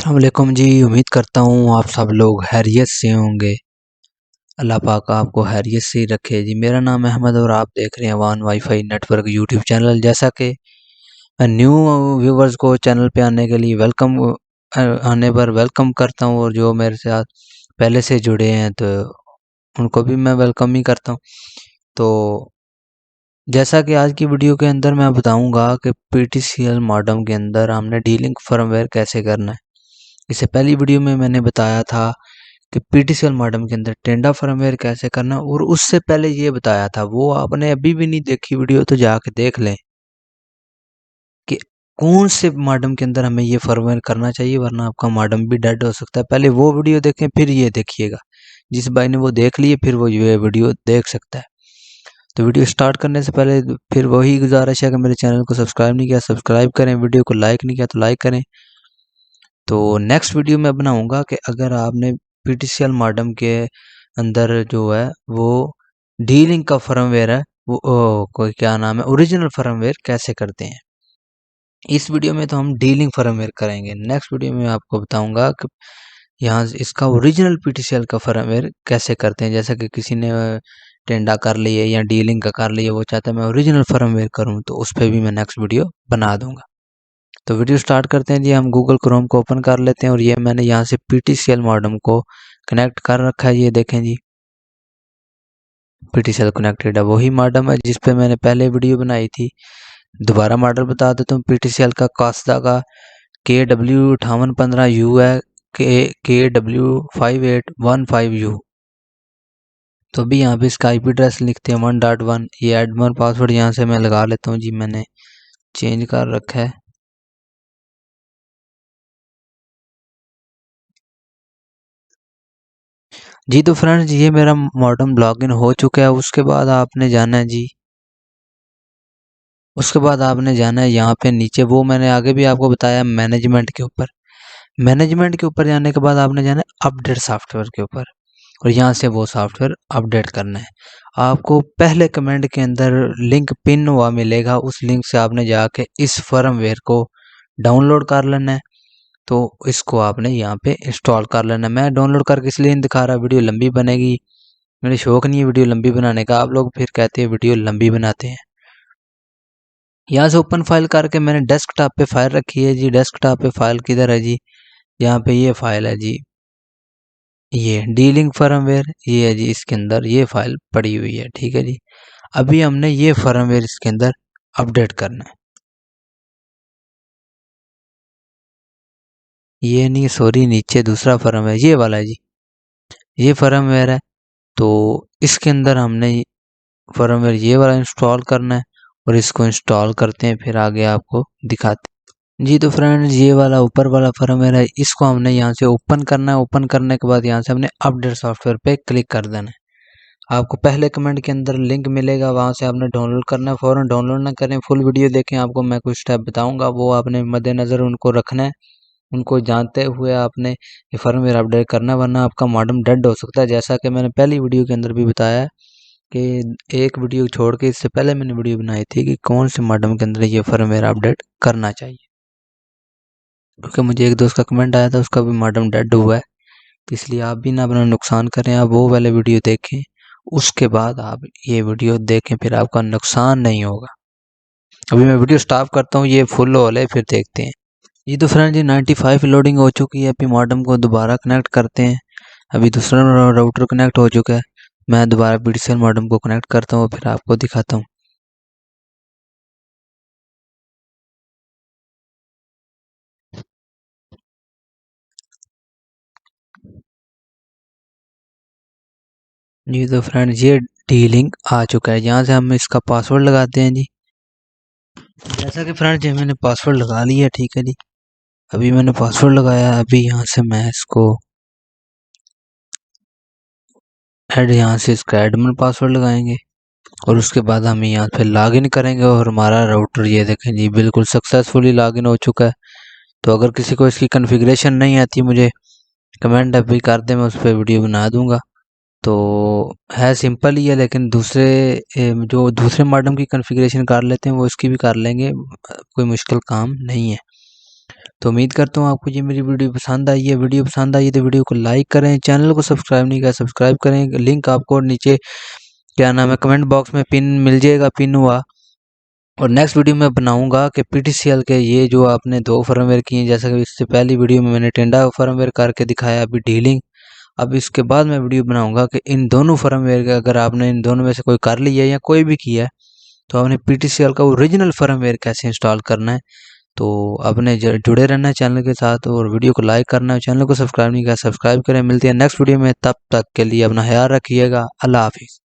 अस्सलाम वालेकुम जी। उम्मीद करता हूँ आप सब लोग खैरियत से होंगे। अल्लाह पाक आपको खैरियत से ही रखे जी। मेरा नाम है अहमद और आप देख रहे हैं वान वाईफाई नेटवर्क यूट्यूब चैनल। जैसा कि मैं न्यू व्यूवर्स को चैनल पे आने के लिए आने पर वेलकम करता हूँ, और जो मेरे साथ पहले से जुड़े हैं तो उनको भी मैं वेलकम ही करता हूँ। तो जैसा कि आज की वीडियो के अंदर मैं बताऊंगा कि PTCL मॉडेम के अंदर हमने डीलिंक फर्मवेयर कैसे करना है। इससे पहली वीडियो में मैंने बताया था कि PTCL मॉडेम के अंदर टेंडा फर्मवेयर कैसे करना, और उससे पहले ये बताया था, वो आपने अभी भी नहीं देखी वीडियो तो जाके देख लें कि कौन से मॉडेम के अंदर हमें ये फर्मवेयर करना चाहिए, वरना आपका मॉडेम भी डेड हो सकता है। पहले वो वीडियो देखें फिर ये देखिएगा। जिस भाई ने वो देख लिए फिर वो ये वीडियो देख सकता है। तो वीडियो स्टार्ट करने से पहले फिर वही गुजारिश है कि मेरे चैनल को सब्सक्राइब नहीं किया सब्सक्राइब करें, वीडियो को लाइक नहीं किया तो लाइक करें। तो नेक्स्ट वीडियो में बनाऊंगा कि अगर आपने PTCL मॉडेम के अंदर जो है वो डीलिंक का फर्मवेयर है, वो कोई क्या नाम है, ओरिजिनल फर्मवेयर कैसे करते हैं। इस वीडियो में तो हम डीलिंक फर्मवेयर करेंगे। नेक्स्ट वीडियो में आपको बताऊंगा कि यहाँ इसका ओरिजिनल PTCL का फर्मवेयर कैसे करते हैं। जैसा कि किसी ने टेंडा कर लिए या डीलिंग का कर लिया, वो चाहता है मैं ओरिजिनल फर्मवेयर करूँ, तो उस पर भी मैं नेक्स्ट वीडियो बना दूंगा। तो वीडियो स्टार्ट करते हैं जी। हम गूगल क्रोम को ओपन कर लेते हैं और ये मैंने यहाँ से PTCL मॉडेम को कनेक्ट कर रखा है। ये देखें जी, PTCL कनेक्टेड है। वही मॉडेम है जिस पे मैंने पहले वीडियो बनाई थी। दोबारा मॉडल बता देता हूँ। PTCL का कास्दा का KW5815U है, KW5815U। तो अभी यहाँ पे इसका IP एड्रेस लिखते हैं 1.1। ये एडमिन पासवर्ड यहाँ से मैं लगा लेता हूँ जी, मैंने चेंज कर रखा है। जी तो फ्रेंड्स, ये मेरा मॉडेम लॉगिन हो चुका है। उसके बाद आपने जाना है जी, उसके बाद आपने जाना है यहाँ पे नीचे, वो मैंने आगे भी आपको बताया, मैनेजमेंट के ऊपर। मैनेजमेंट के ऊपर जाने के बाद आपने जाना है अपडेट सॉफ्टवेयर के ऊपर, और यहाँ से वो सॉफ्टवेयर अपडेट करना है। आपको पहले कमेंट के अंदर लिंक पिन हुआ मिलेगा, उस लिंक से आपने जाके इस फर्मवेयर को डाउनलोड कर लेना है। तो इसको आपने यहाँ पे इंस्टॉल कर लेना है। मैं डाउनलोड करके इसलिए नहीं दिखा रहा, वीडियो लंबी बनेगी। मेरे शौक नहीं है वीडियो लंबी बनाने का, आप लोग फिर कहते हैं वीडियो लंबी बनाते हैं। यहाँ से ओपन फाइल करके मैंने डेस्कटॉप पे फाइल रखी है जी। डेस्कटॉप पे फाइल किधर है जी, यहाँ पे ये फाइल है जी, ये डीलिंक फर्मवेयर, ये है जी। इसके अंदर ये फाइल पड़ी हुई है, ठीक है जी। अभी हमने ये फर्मवेयर इसके अंदर अपडेट करना है। ये नहीं, सॉरी, नीचे दूसरा फर्मवेयर ये वाला है जी, ये फर्मवेयर है। तो इसके अंदर हमने फर्मवेयर ये वाला इंस्टॉल करना है, और इसको इंस्टॉल करते हैं फिर आगे आपको दिखाते हैं जी। तो फ्रेंड्स, ये वाला ऊपर वाला फर्मवेयर है, इसको हमने यहाँ से ओपन करना है। ओपन करने के बाद यहाँ से हमने अपडेट सॉफ्टवेयर पे क्लिक कर देना है। आपको पहले कमेंट के अंदर लिंक मिलेगा, वहाँ से आपने डाउनलोड करना है। फ़ौरन डाउनलोड ना करें, फुल वीडियो देखें। आपको मैं कुछ स्टेप बताऊंगा, वो आपने मद्देनज़र उनको रखना है। उनको जानते हुए आपने ये फर्मवेयर अपडेट करना है, वरना आपका मॉडेम डेड हो सकता है। जैसा कि मैंने पहली वीडियो के अंदर भी बताया है कि एक वीडियो छोड़ के इससे पहले मैंने वीडियो बनाई थी कि कौन से मॉडेम के अंदर ये फर्मवेयर अपडेट करना चाहिए, क्योंकि मुझे एक दोस्त का कमेंट आया था, उसका भी मॉडेम डेड हुआ है। तो इसलिए आप भी ना अपना नुकसान करें, आप वो वाले वीडियो देखें, उसके बाद आप ये वीडियो देखें, फिर आपका नुकसान नहीं होगा। अभी मैं वीडियो स्टॉप करता हूँ, ये फुल हो ले फिर देखते हैं। ये तो फ्रेंड जी 95 लोडिंग हो चुकी है। अभी मॉडेम को दोबारा कनेक्ट करते हैं। अभी दूसरा राउटर कनेक्ट हो चुका है। मैं दोबारा PTCL मॉडेम को कनेक्ट करता हूँ, फिर आपको दिखाता हूँ। जी तो फ्रेंड, ये D-Link आ चुका है। यहाँ से हम इसका पासवर्ड लगाते हैं जी। जैसा कि फ्रेंड जी मैंने पासवर्ड लगा लिया, ठीक है जी। अभी मैंने पासवर्ड लगाया। अभी यहाँ से मैं इसको यहाँ से इसका एडमिन पासवर्ड लगाएंगे, और उसके बाद हम यहाँ पे लॉगिन करेंगे, और हमारा राउटर ये देखें जी बिल्कुल सक्सेसफुली लॉगिन हो चुका है। तो अगर किसी को इसकी कॉन्फ़िगरेशन नहीं आती, मुझे कमेंट अभी कर दे, मैं उस पर वीडियो बना दूंगा। तो है सिंपल ही है, लेकिन जो दूसरे मॉडेम की कॉन्फ़िगरेशन कर लेते हैं वो इसकी भी कर लेंगे, कोई मुश्किल काम नहीं है। तो उम्मीद करता हूँ आपको ये मेरी वीडियो पसंद आई है। वीडियो पसंद आई है तो वीडियो को लाइक करें, चैनल को सब्सक्राइब नहीं किया सब्सक्राइब करें। लिंक आपको नीचे क्या नाम है कमेंट बॉक्स में पिन मिल जाएगा, पिन हुआ। और नेक्स्ट वीडियो में बनाऊंगा कि पीटीसीएल के ये जो आपने 2 फर्मवेयर किए, जैसा कि इससे पहली वीडियो में मैंने टेंडा फर्मवेयर करके दिखाया, अभी डीलिंग। अब इसके बाद मैं वीडियो बनाऊंगा कि इन दोनों फर्मवेयर का अगर आपने इन दोनों में से कोई कर लिया है या कोई भी किया है तो आपने पीटीसीएल का ओरिजिनल फर्मवेयर कैसे इंस्टॉल करना है। तो आपने जुड़े रहना है चैनल के साथ और वीडियो को लाइक करना है, चैनल को सब्सक्राइब नहीं किया सब्सक्राइब करें। मिलती है नेक्स्ट वीडियो में, तब तक के लिए अपना ख्याल रखिएगा। अल्लाह हाफिज़।